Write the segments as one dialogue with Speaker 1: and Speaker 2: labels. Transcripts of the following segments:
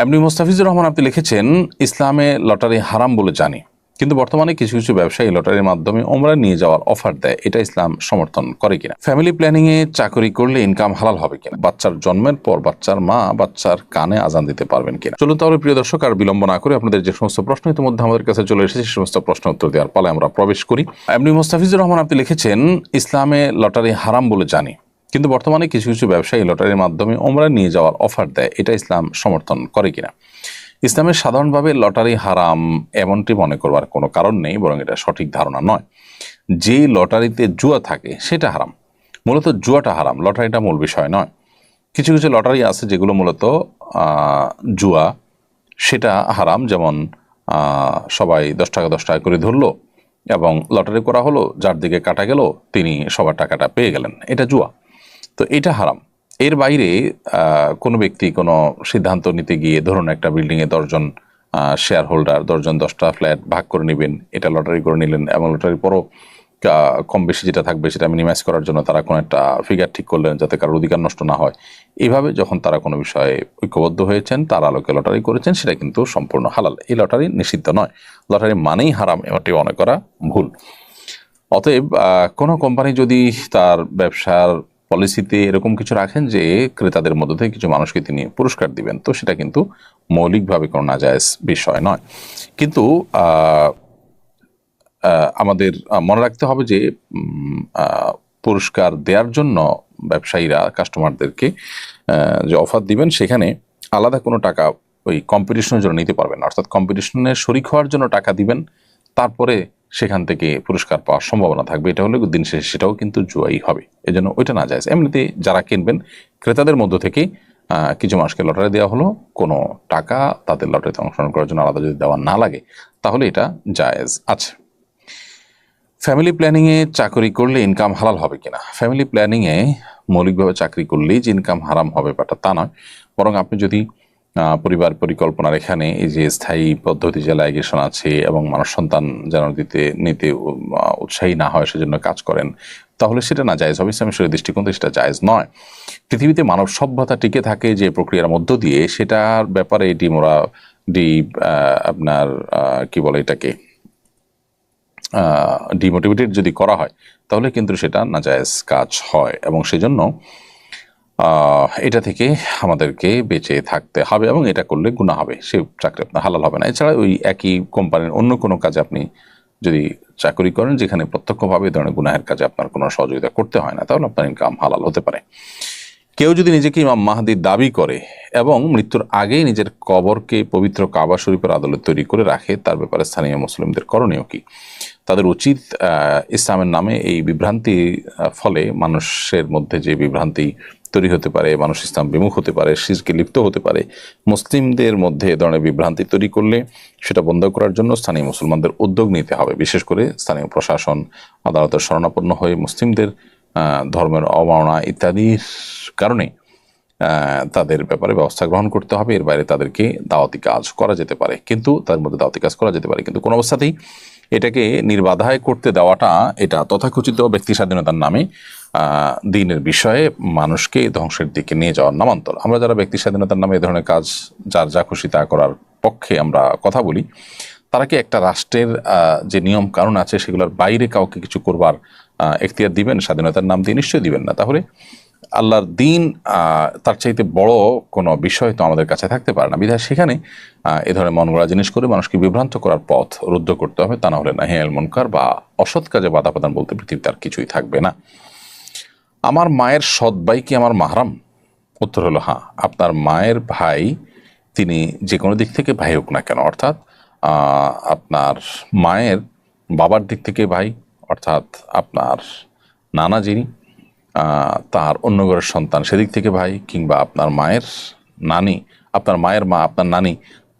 Speaker 1: এমনি মোস্তাফিজুর রহমান আপনি লিখেছেন, ইসলামে লটারি হারাম বলে জানি, কিন্তু বর্তমানে কিছু কিছু ব্যবসায়ী লটারির মাধ্যমে ওমরা নিয়ে যাওয়ার অফার দেয়, এটা ইসলাম সমর্থন করে কিনা? ফ্যামিলি প্ল্যানিং এ চাকরি করলে ইনকাম হালাল হবে কিনা? বাচ্চার জন্মের পর বাচ্চার মা বাচ্চার কানে আজান দিতে পারবেন কিনা? চলুন তাহলে প্রিয় দর্শক, আর বিলম্ব না করে আপনাদের যে সমস্ত প্রশ্ন ইতিমধ্যে আমাদের কাছে চলে এসেছে সে সমস্ত প্রশ্ন উত্তর দেওয়ার পালে আমরা প্রবেশ করি। এমনি মোস্তাফিজুর রহমান আপনি লিখেছেন, ইসলামে লটারি হারাম বলে জানি, কিন্তু বর্তমানে কিছু কিছু ব্যবসায়ী লটারির মাধ্যমে ওমরা নিয়ে যাওয়ার অফার দেয়, এটা ইসলাম সমর্থন করে কিনা? ইসলামের সাধারণভাবে লটারি হারাম এমনটি মনে করবার কোনো কারণ নেই, বরং এটা সঠিক ধারণা নয়। যে লটারিতে জুয়া থাকে সেটা হারাম, মূলত জুয়াটা হারাম, লটারিটা মূল বিষয় নয়। কিছু কিছু লটারি আছে যেগুলো মূলত জুয়া, সেটা হারাম। যেমন সবাই 10 টাকা 10 টাকা করে ধরলো এবং লটারি করা হলো, যার দিকে কাটা গেল তিনি সবার টাকাটা পেয়ে গেলেন, এটা জুয়া। তো এটা হারাম। এর বাইরে কোনো ব্যক্তি কোনো সিদ্ধান্ত নিতে গিয়ে, ধরুন একটা বিল্ডিংয়ে 10 জন শেয়ার হোল্ডার, 10 জন 10টা ফ্ল্যাট ভাগ করে নেবেন, এটা লটারি করে নিলেন এবং লটারির পরও কম বেশি যেটা থাকবে সেটা মিনিমাইজ করার জন্য তারা কোনো একটা ফিগার ঠিক করলেন যাতে কারোর অধিকার নষ্ট না হয়। এইভাবে যখন তারা কোনো বিষয়ে ঐক্যবদ্ধ হয়েছেন, তার আলোকে লটারি করেছেন, সেটা কিন্তু সম্পূর্ণ হালাল। এই লটারি নিষিদ্ধ নয়, লটারি মানেই হারাম, এটি মনে করা ভুল। অতএব কোনো কোম্পানি যদি তার ব্যবসার পলিসিতে এরকম কিছু রাখেন যে ক্রেতাদের মধ্য থেকে কিছু মানুষকে তিনি পুরস্কার দিবেন, তো সেটা কিন্তু মৌলিকভাবে কোনো নাজায়েজ বিষয় নয়। কিন্তু আমাদের মনে রাখতে হবে যে পুরস্কার দেওয়ার জন্য ব্যবসায়ীরা কাস্টমারদেরকে যে অফার দিবেন, সেখানে আলাদা কোনো টাকা ওই কম্পিটিশনের জন্য নিতে পারবেন না। অর্থাৎ কম্পিটিশনে শরিক হওয়ার জন্য টাকা দিবেন, তারপরে সেখান থেকে পুরস্কার পাওয়ার সম্ভাবনা থাকবে, এটা হলে দিন শেষে সেটাও কিন্তু জুয়াই হবে। এজন্য ওইটা না যায়। এমনিতে যারা কিনবেন, ক্রেতাদের মধ্য থেকে কিছু মানুষকে লটারি দেওয়া হলো, কোনো টাকা তাদের লটারিতে অংশগ্রহণ করার জন্য আলাদা যদি দেওয়া না লাগে, তাহলে এটা জায়েজ আছে। ফ্যামিলি প্ল্যানিংয়ে চাকরি করলে ইনকাম হালাল হবে কিনা? ফ্যামিলি প্ল্যানিংয়ে মৌলিকভাবে চাকরি করলেই যে ইনকাম হারাম হবে ব্যাপারটা তা নয়, বরং আপনি যদি পরিবার পরিকল্পনার এখানে এই যে স্থায়ী পদ্ধতি যে লাইগেশন আছে এবং মানুষ সন্তান যেন নিতে উৎসাহী না হয় সেজন্য কাজ করেন, তাহলে সেটা না জায়েজ হবে। ইসলামের শরীয়ত দৃষ্টিকোণ থেকে সেটা জায়েজ নয়। পৃথিবীতে মানব সভ্যতা টিকে থাকে যে প্রক্রিয়ার মধ্য দিয়ে, সেটার ব্যাপারে আপনার কি বলে এটাকে ডিমোটিভেটেড যদি করা হয়, তাহলে কিন্তু সেটা নাজায়েজ কাজ হয় এবং সেজন্য এটা থেকে আমাদেরকে বেঁচে থাকতে হবে এবং এটা করলে গুনাহ হবে, সে চাকরি আপনার হালাল হবে না। এছাড়া ওই একই কোম্পানির অন্য কোনো কাজে আপনি যদি চাকরি করেন যেখানে প্রত্যক্ষভাবে এই ধরনের গুনাহের কাজে আপনার কোনো সহযোগিতা করতে হয় না, তাহলে আপনার ইনকাম হালাল হতে পারে। কেউ যদি নিজেকে ইমাম মাহদির দাবি করে এবং মৃত্যুর আগেই নিজের কবরকে পবিত্র কাবা শরীফের আদলে তৈরি করে রাখে, তার ব্যাপারে স্থানীয় মুসলিমদের করণীয় কি? তাদের উচিত ইসলামের নামে এই বিভ্রান্তি ফলে মানুষের মধ্যে যে বিভ্রান্তি তৈরি হতে পারে, মানুষ ইসলাম বিমুখ হতে পারে, শিরকে লিপ্ত হতে পারে, মুসলিমদের মধ্যে এ ধরনের বিভ্রান্তি তৈরি করলে সেটা বন্ধ করার জন্য স্থানীয় মুসলমানদের উদ্যোগ নিতে হবে। বিশেষ করে স্থানীয় প্রশাসন আদালতের শরণাপন্ন হয়ে মুসলিমদের ধর্মের অবমাননা ইত্যাদির কারণে তাদের ব্যাপারে ব্যবস্থা গ্রহণ করতে হবে। এর বাইরে তাদেরকে দাওয়াতি কাজ করা যেতে পারে, কিন্তু তার মধ্যে দাওয়াতি কাজ করা যেতে পারে, কিন্তু কোনো অবস্থাতেই এটাকে নির্বাধায় করতে দেওয়াটা, এটা তথাকথিত ব্যক্তি স্বাধীনতার নামে দিনের বিষয়ে মানুষকে ধ্বংসের দিকে নিয়ে যাওয়ার নামান্তর। আমরা যারা ব্যক্তি স্বাধীনতার নামে এ ধরনের কাজ যার যা খুশি তা করার পক্ষে আমরা কথা বলি, তারা কি একটা রাষ্ট্রের যে নিয়ম কানুন আছে সেগুলোর বাইরে কাউকে কিছু করবার এখতিয়ার দিবেন? স্বাধীনতার নাম দিয়ে নিশ্চয়ই দিবেন না। তাহলে আল্লাহর দিন তার চাইতে বড় কোনো বিষয় তো আমাদের কাছে থাকতে পারে না। বিধায় সেখানে এ ধরনের মন গড়া জিনিস করে মানুষকে বিভ্রান্ত করার পথ রুদ্ধ করতে হবে, তা না হলে নাহি আল মুনকার বা অসৎ কাজে বাধা প্রদান বলতে পৃথিবীতে আর কিছুই থাকবে না। আমার মায়ের সৎ ভাই কি আমার মাহরাম? উত্তর হলো হ্যাঁ। আপনার মায়ের ভাই তিনি যে কোনো দিক থেকে ভাই হোক না কেন, অর্থাৎ আপনার মায়ের বাবার দিক থেকে ভাই, অর্থাৎ আপনার নানা যিনি তার অন্য ঘরের সন্তান সেদিক থেকে ভাই, কিংবা আপনার মায়ের নানি, আপনার মায়ের মা আপনার নানি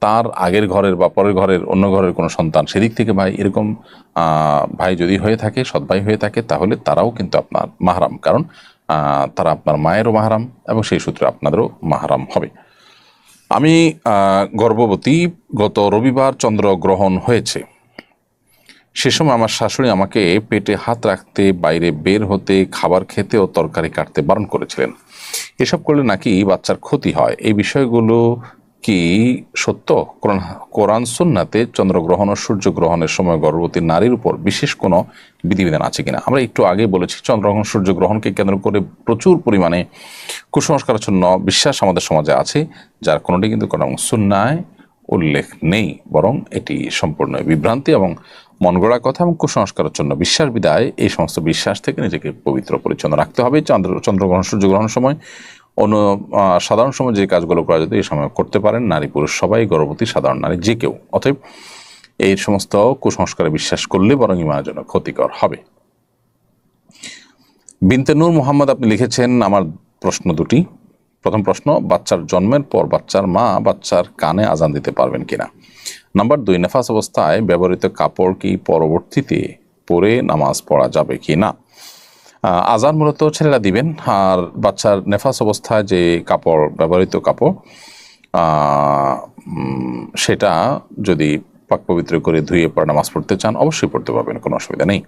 Speaker 1: তার আগের ঘরের বা পরের ঘরের অন্য ঘরের কোনো সন্তান সেদিক থেকে ভাই, এরকম ভাই যদি হয়ে থাকে, সৎ ভাই হয়ে থাকে, তাহলে তারাও কিন্তু আপনার মাহরাম, কারণ তারা আপনার মায়েরও মাহরাম এবং সেই সূত্রে আপনাদেরও মাহরাম হবে। আমি গর্ভবতী, গত রবিবার চন্দ্রগ্রহণ হয়েছে, সে সময় আমার শাশুড়ি আমাকে পেটে হাত রাখতে, বাইরে বের হতে, খাবার খেতে ও তরকারি কাটতে বারণ করেছিলেন। এসব করলে নাকি বাচ্চার ক্ষতি হয়, এই বিষয়গুলো কি সত্য কোরআন সুন্নাতে চন্দ্রগ্রহণ ও সূর্যগ্রহণের সময় গর্ভবতী নারীর উপর বিশেষ কোনো বিধিবিধান আছে কিনা? আমরা একটু আগে বলেছি চন্দ্রগ্রহণ সূর্যগ্রহণকে কেন্দ্র করে প্রচুর পরিমাণে কুসংস্কারাচ্ছন্ন বিশ্বাস আমাদের সমাজে আছে, যার কোনোটি কিন্তু কোরআন সুন্নায় উল্লেখ নেই, বরং এটি সম্পূর্ণ বিভ্রান্তি এবং মন গড়া কথা এবং কুসংস্কারাচ্ছন্ন বিশ্বাস বিদায় এই সমস্ত বিশ্বাস থেকে নিজেকে পবিত্র পরিচ্ছন্ন রাখতে হবে। চন্দ্রগ্রহণ সূর্যগ্রহণ সময় সাধারণ সময় যে কাজগুলো করা যেত এই সময় করতে পারেন নারী পুরুষ সবাই, গর্ভবতী সাধারণ নারী যে কেউ। অতএব এই সমস্ত কুসংস্কারে বিশ্বাস করলে বরং ইমানের জন্য ক্ষতিকর হবে। বিনতে নূর মোহাম্মদ আপনি লিখেছেন, আমার প্রশ্ন দুটি। প্রথম প্রশ্ন, বাচ্চার জন্মের পর বাচ্চার মা বাচ্চার কানে আজান দিতে পারবেন কিনা? নাম্বার 2, নেফাস অবস্থায় ব্যবহৃত কাপড় কি পরবর্তীতে পরে নামাজ পড়া যাবে কি না? আজান মূলত ছেলেরা দিবেন, আর বাচ্চার নেফাস অবস্থায় যে কাপড় ব্যবহৃত কাপড় সেটা যদি পাক পবিত্র করে ধুয়ে পরে নামাজ পড়তে চান অবশ্যই পড়তে পারবেন, কোনো অসুবিধা নেই।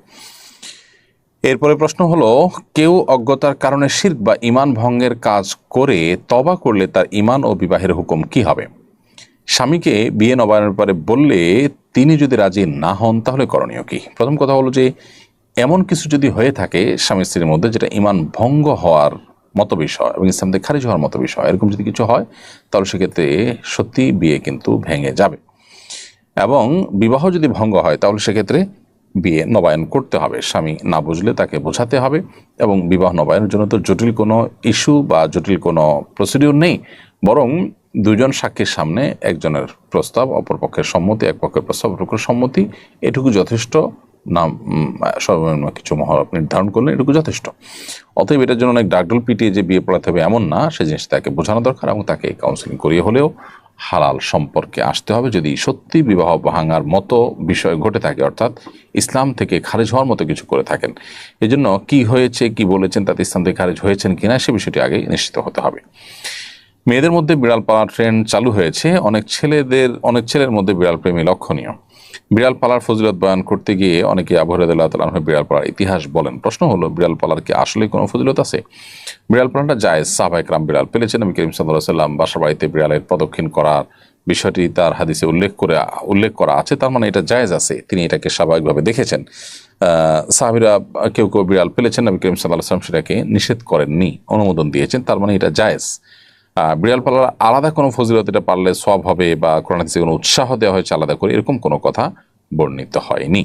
Speaker 1: এরপরে প্রশ্ন হলো, কেউ অজ্ঞতার কারণে শিরক বা ঈমান ভঙ্গের কাজ করে তওবা করলে তার ঈমান ও বিবাহের হুকুম কি হবে? স্বামীকে বিয়ে নবায়নের ব্যাপারে বললে তিনি যদি রাজি না হন তাহলে করণীয় কি? প্রথম কথা হলো যে এমন কিছু যদি হয়ে থাকে স্বামী স্ত্রীর মধ্যে যেটা ঈমান ভঙ্গ হওয়ার মতো বিষয় এবং ইসলাম থেকে খারিজ হওয়ার মতো বিষয়, এরকম যদি কিছু হয় তাহলে সেক্ষেত্রে সত্যি বিয়ে কিন্তু ভেঙে যাবে। এবং বিবাহ যদি ভঙ্গ হয় তাহলে সেক্ষেত্রে বিয়ে নবায়ন করতে হবে। স্বামী না বুঝলে তাকে বোঝাতে হবে, এবং বিবাহ নবায়নের জন্য তো জটিল কোনো ইস্যু বা জটিল কোনো প্রসিডিউর নেই, বরং দুজন সাক্ষীর সামনে একজনের প্রস্তাব অপর পক্ষের সম্মতি, এক পক্ষের প্রস্তাব অপর পক্ষের সম্মতি, এটুকু যথেষ্ট। না সর্বনিম্ন কিছু মহর নির্ধারণ করলে এটুকু যথেষ্ট। অতএব এটার জন্য অনেক ডাকডোল পিটিয়ে যে বিয়ে পড়াতে হবে এমন না, সে জিনিস তাকে বোঝানো দরকার এবং তাকে কাউন্সিলিং করিয়ে হলেও হালাল সম্পর্কে আসতে হবে। যদি সত্যি বিবাহ ভাঙার মতো বিষয় ঘটে থাকে, অর্থাৎ ইসলাম থেকে খারিজ হওয়ার মতো কিছু করে থাকেন, এই জন্য কী হয়েছে কি বলেছেন তাতে ইসলাম থেকে খারিজ হয়েছেন কিনা সে বিষয়টি আগে নিশ্চিত হতে হবে। মেয়েদের মধ্যে বিড়াল পালার ট্রেন্ড চালু হয়েছে, অনেক ছেলের মধ্যে বিড়াল প্রেমী লক্ষণীয়। বিড়াল পালার ফজিলত বয়ান করতে গিয়ে অনেকে আবু হুরায়রা রাদিয়াল্লাহু তাআলা আনহু বিড়াল পালার ইতিহাস বলেন। প্রশ্ন হলো, বিড়াল পালার কি আসলে কোনো ফজিলত আছে? বিড়াল পালাটা জায়েজ, সাহাবায়ে কেরাম বিড়াল পেলেছেন। নবী করিম সাল্লাল্লাহু আলাইহি ওয়াসাল্লাম বাসা বাড়িতে বিড়ালের প্রদক্ষিণ করার বিষয়টি তার হাদিসে উল্লেখ করা আছে, তার মানে এটা জায়েজ আছে, তিনি এটাকে স্বাভাবিকভাবে দেখেছেন। সাহাবীরা কেউ কেউ বিড়াল পেলেছেন, নবী করিম সাল্লাল্লাহু আলাইহি ওয়াসাল্লাম সেটাকে নিষেধ করেননি, অনুমোদন দিয়েছেন, তার মানে এটা জায়েজ। বিড়াল পালার আলাদা কোনো ফজিলত, এটা পারলে সওয়াব হবে বা কোরআন হাদিসে কোনো উৎসাহ দেওয়া হয়েছে আলাদা করে, এরকম কোনো কথা বর্ণিত হয়নি।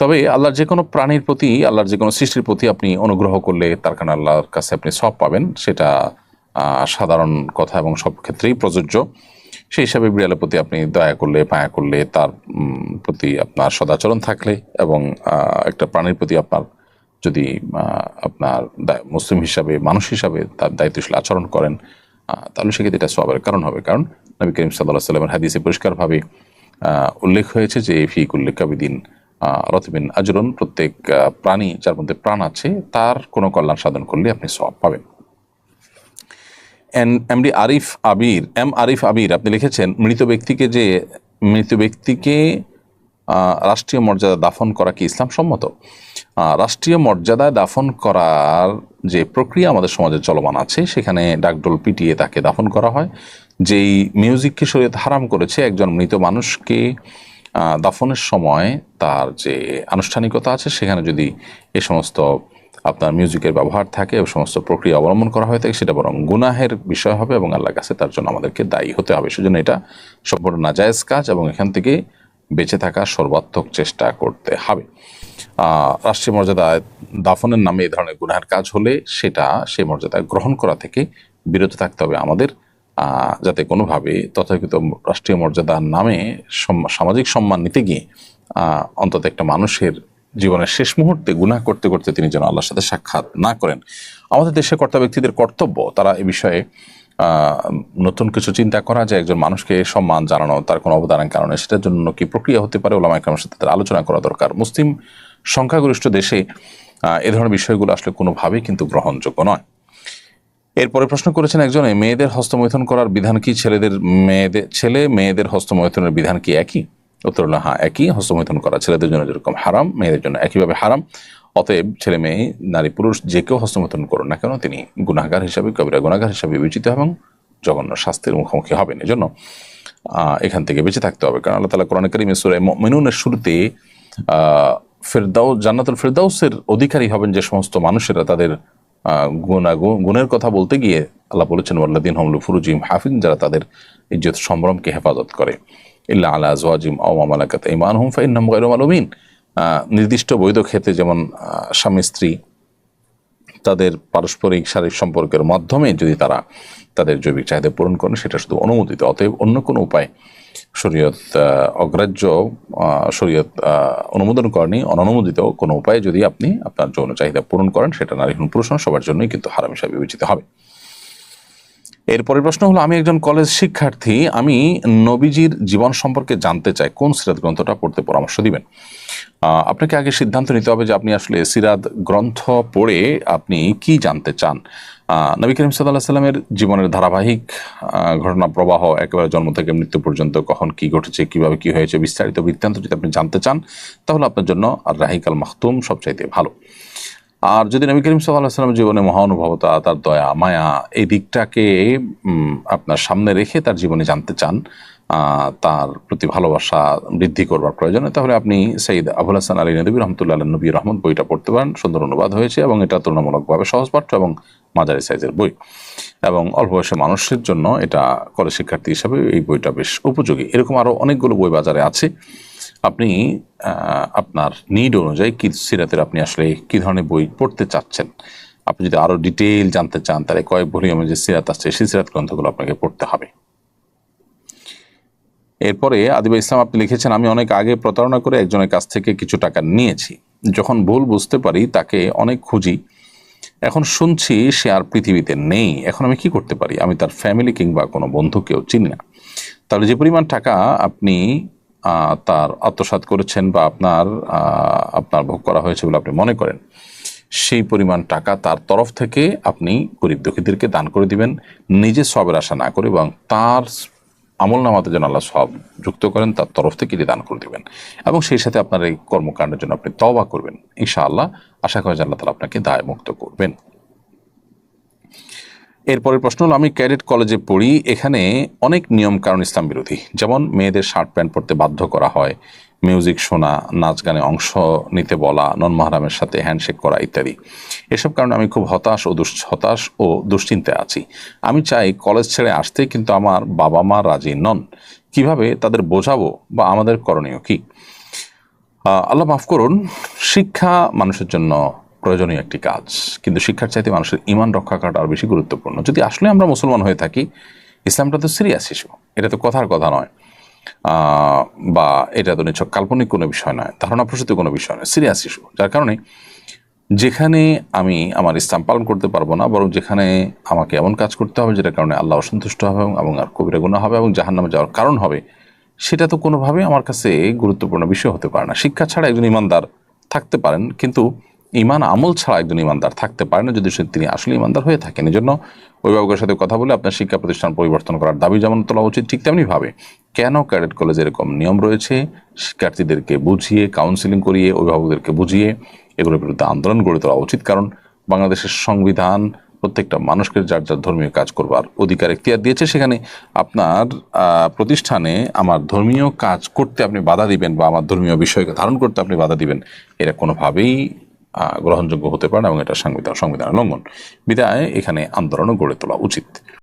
Speaker 1: তবে আল্লাহর যে কোনো প্রাণীর প্রতি, আল্লাহর যে কোনো সৃষ্টির প্রতি আপনি অনুগ্রহ করলে তার কারণে আল্লাহর কাছে আপনি সওয়াব পাবেন, সেটা সাধারণ কথা এবং সব ক্ষেত্রেই প্রযোজ্য। সেই হিসাবে বিড়ালের প্রতি আপনি দয়া করলে, মায়া করলে, তার প্রতি আপনার সদাচরণ থাকলে এবং একটা প্রাণীর প্রতি আপনার যদি আপনার মুসলিম হিসাবে, মানুষ হিসাবে তার দায়িত্বশীল আচরণ করেন, তাহলে সেক্ষেত্রে এটা সওয়াবের কারণ হবে। কারণ নবী করিম সাল্লাল্লাহু আলাইহি ওয়াসাল্লামের হাদিসে পরিষ্কারভাবে উল্লেখ হয়েছে যে ফি কুল্লি কাবিদিন রতবিন আজরুন, প্রত্যেক প্রাণী যার মধ্যে প্রাণ আছে তার কোনো কল্যাণ সাধন করলে আপনি সওয়াব পাবেন। এম আরিফ আবির আপনি লিখেছেন, মৃত ব্যক্তিকে রাষ্ট্রীয় মর্যাদা দাফন করা কি ইসলাম সম্মত? রাষ্ট্রীয় মর্যাদায় দাফন করার যে প্রক্রিয়া আমাদের সমাজে চলমান আছে, সেখানে ডাকডোল পিটিয়ে তাকে দাফন করা হয়। যেই মিউজিককে শরীয়ত হারাম করেছে, একজন মৃত মানুষকে দাফনের সময় তার যে আনুষ্ঠানিকতা আছে সেখানে যদি এ সমস্ত আপনার মিউজিকের ব্যবহার থাকে এবং সমস্ত প্রক্রিয়া অবলম্বন করা হয়ে থাকে, সেটা বরং গুনাহের বিষয় হবে এবং আল্লাহর কাছে তার জন্য আমাদেরকে দায়ী হতে হবে। সেজন্য এটা সম্পূর্ণ নাজায়েজ কাজ এবং এখান থেকে বেঁচে থাকার সর্বাত্মক চেষ্টা করতে হবে। রাষ্ট্রীয় মর্যাদায় দাফনের নামে এই ধরনের গুনাহের কাজ হলে সেটা সেই মর্যাদায় গ্রহণ করা থেকে বিরত থাকতে হবে আমাদের, যাতে কোনোভাবে তথাকথিত রাষ্ট্রীয় মর্যাদার নামে সামাজিক সম্মান নিতে গিয়ে অন্তত একটা মানুষের জীবনের শেষ মুহূর্তে গুনাহ করতে করতে তিনি যেন আল্লাহর সাথে সাক্ষাৎ না করেন। আমাদের দেশের কর্তা ব্যক্তিদের কর্তব্য তারা এ বিষয়ে নতুন কিছু চিন্তা করা, যে একজন মানুষকে সম্মান জানানো, তার কোনো অবদানের কারণে সেটার জন্য কি প্রক্রিয়া হতে পারে, ওলামায়ে কেরামের সাথে তাদের আলোচনা করা দরকার। মুসলিম সংখ্যাগরিষ্ঠ দেশে এ ধরনের বিষয়গুলো আসলে কোনোভাবেই কিন্তু গ্রহণযোগ্য নয়। এরপরে প্রশ্ন করেছেন একজনে, মেয়েদের হস্তমৈথুন করার বিধান কি ছেলে মেয়েদের হস্তমৈথুনের বিধান কি একই? উত্তর হলো হ্যাঁ, একই। হস্তমৈথুন করা ছেলেদের জন্য যেরকম হারাম, মেয়েদের জন্য একইভাবে হারাম। অতএব ছেলে মেয়ে, নারী পুরুষ যে কেউ হস্তমৈথুন করুন না কেন তিনি গুনাহগার হিসাবে, কবিরা গুনাহগার হিসাবে বিবেচিত এবং জঘন্য শাস্তির মুখোমুখি হবেন। এজন্য এখান থেকে বেঁচে থাকতে হবে, কারণ আল্লাহ তাআলা কোরআনে কারীমে সূরা মুমিনুনের শুরুতে ফেরদাউস, জান্নাতুল ফেরদাউসের অধিকারী হবেন যে সমস্ত মানুষেরা তাদের গুণের কথা বলতে গিয়ে আল্লাহ বলেছেন ওয়াল্লাযীনা হুম লিফুরুজিহিম হাফিজুন, যারা তাদের ইজ্জত সম্ভ্রমকে হেফাজত করে, ইল্লা আলা আজওয়াজিহিম আও মা মালাকাত আইমানুহুম ফাইন্নাহুম গায়রু মালুমিন। নির্দিষ্ট বৈধ ক্ষেত্রে যেমন স্বামী স্ত্রী তাদের পারস্পরিক শারীরিক সম্পর্কের মাধ্যমে যদি তারা তাদের জৈবিক চাহিদা পূরণ করেন, সেটা শুধু অনুমোদিত। অতএব অন্য কোনো উপায় শরীয়ত অগ্রাহ্য, শরীয়ত অনুমোদন করেনি, অননুমোদিত কোনো উপায়ে যদি আপনি আপনার যৌন চাহিদা পূরণ করেন, সেটা নারী হোক পুরুষ হোক সবার জন্যই কিন্তু হারাম হিসাবে বিবেচিত হবে। এরপরের প্রশ্ন হলো, আমি একজন কলেজ শিক্ষার্থী, আমি নবীজির জীবন সম্পর্কে জানতে চাই, কোন সিরাত গ্রন্থটা পড়তে পরামর্শ দিবেন? আপনাকে আগে সিদ্ধান্ত নিতে হবে যে আপনি আসলে সিরাত গ্রন্থ পড়ে আপনি কি জানতে চান। নবী করিম সাল্লাল্লাহু আলাইহি সাল্লামের জীবনের ধারাবাহিক ঘটনা প্রবাহ, একেবারে জন্ম থেকে মৃত্যু পর্যন্ত কখন কি ঘটেছে, কিভাবে কি হয়েছে, বিস্তারিত বৃত্তান্ত যদি আপনি জানতে চান, তাহলে আপনার জন্য আর রাহিক আল মাখতুম সবচাইতে ভালো। আর যদি নবী করিম সাল্লাল্লাহু আলাইহি সাল্লামের জীবনে মহানুভবতা, তার দয়া মায়া, এই দিকটাকে আপনার সামনে রেখে তার জীবনে জানতে চান, তার প্রতি ভালোবাসা বৃদ্ধি করবার প্রয়োজনে, তাহলে আপনি সৈয়দ আবুল হাসান আলী নদভী রহমতুল্লাহ আলাইহি নবী রহমত বইটা পড়তে পারেন। সুন্দর অনুবাদ হয়েছে এবং এটা তুলনামূলকভাবে সহজপাঠ্য এবং মাঝারি সাইজের বই, এবং অল্প বয়সী মানুষের জন্য এটা কলেজ শিক্ষার্থী হিসাবে এই বইটা বেশ উপযোগী। এরকম আরও অনেকগুলো বই বাজারে আছে। আপনি আপনার নিড অনুযায়ী কি সিরাতের আপনি আসলে কি ধরনের বই পড়তে চাচ্ছেন, আপনি যদি আরও ডিটেইল জানতে চান, তাহলে কয়েক ভলিউমে যে সিরাত আছে সেই সিরাত গ্রন্থগুলো আপনাকে পড়তে হবে। এরপরে আদিবা ইসলাম আপনি লিখেছেন, আমি অনেক আগে প্রতারণা করে একজনের কাছ থেকে কিছু টাকা নিয়েছি। যখন ভুল বুঝতে পারি তাকে অনেক খুঁজি, এখন শুনছি সে আর পৃথিবীতে নেই। এখন আমি কি করতে পারি? আমি তার ফ্যামিলি কিংবা কোনো বন্ধুকেও চিনি না। তাহলে যে পরিমাণ টাকা আপনি তার আত্মসাৎ করেছেন বা আপনার ভোগ করা হয়েছে বলে আপনি মনে করেন, সেই পরিমাণ টাকা তার তরফ থেকে আপনি গরিব দুঃখীদেরকে দান করে দিবেন, নিজে সবের আশা না করে, এবং তার আমল নামাতে যেন আল্লাহ সব যুক্ত করেন, তার তরফ থেকে এটি দান করে দিবেন, এবং সেই সাথে আপনার এই কর্মকাণ্ডের জন্য আপনি তওবা করবেন। ইনশাআল্লাহ আশা করি যে আল্লাহ তাআলা আপনাকে দায় মুক্ত করবেন। এরপরের প্রশ্ন হলো, আমি ক্যাডেট কলেজে পড়ি, এখানে অনেক নিয়ম কারণ ইসলাম বিরোধী, যেমন মেয়েদের শার্ট প্যান্ট পরতে বাধ্য করা হয়, মিউজিক শোনা, নাচ গানে অংশ নিতে বলা, নন মাহরামের সাথে হ্যান্ডশেক করা ইত্যাদি। এসব কারণে আমি খুব হতাশ ও দুশ্চিন্তায় আছি। আমি চাই কলেজ ছেড়ে আসতে, কিন্তু আমার বাবা মা রাজি নন। কিভাবে তাদের বোঝাবো বা আমাদের করণীয় কি? আল্লাহ মাফ করুন, শিক্ষা মানুষের জন্য প্রয়োজনীয় একটি কাজ, কিন্তু শিক্ষার চাইতে মানুষের ঈমান রক্ষা করাটা আরও বেশি গুরুত্বপূর্ণ। যদি আসলে আমরা মুসলমান হয়ে থাকি, ইসলামটা তো সিরিয়াস ইস্যু, এটা তো কথার কথা নয়, বা এটা তো নিছক কাল্পনিক কোনো বিষয় নয়, ধারণা প্রসূত কোনো বিষয় নয়, সিরিয়াস ইস্যু। যার কারণে যেখানে আমি আমার ইসলাম পালন করতে পারবো না, বরং যেখানে আমাকে এমন কাজ করতে হবে যেটার কারণে আল্লাহ অসন্তুষ্ট হবে এবং আর কবিরা গুনাহ হবে এবং জাহান্নামে যাওয়ার কারণ হবে, সেটা তো কোনোভাবেই আমার কাছে গুরুত্বপূর্ণ বিষয় হতে পারে না। শিক্ষা ছাড়া একজন ইমানদার থাকতে পারেন, কিন্তু ইমান আমল ছাড়া একজন ইমানদার থাকতে পারে না, যদি তিনি আসলে ইমানদার হয়ে থাকেন। এই জন্য অভিভাবকের সাথে কথা বলে আপনার শিক্ষা প্রতিষ্ঠান পরিবর্তন করার দাবি যেমন তোলা উচিত, ঠিক তেমনিভাবে কেন ক্যাডেট কলেজে এরকম নিয়ম রয়েছে, শিক্ষার্থীদেরকে বুঝিয়ে, কাউন্সিলিং করিয়ে, অভিভাবকদেরকে বুঝিয়ে এগুলোর বিরুদ্ধে আন্দোলন গড়ে তোলা উচিত। কারণ বাংলাদেশের সংবিধান প্রত্যেকটা মানুষকে যার যার ধর্মীয় কাজ করবার অধিকার এখতিয়ার দিয়েছে। সেখানে আপনার প্রতিষ্ঠানে আমার ধর্মীয় কাজ করতে আপনি বাধা দিবেন বা আমার ধর্মীয় বিষয়কে ধারণ করতে আপনি বাধা দিবেন, এটা কোনোভাবেই গ্রহণযোগ্য হতে পারে না, এবং এটা সংবিধানের লঙ্ঘন। বিধায় এখানে আন্দোলনও গড়ে তোলা উচিত।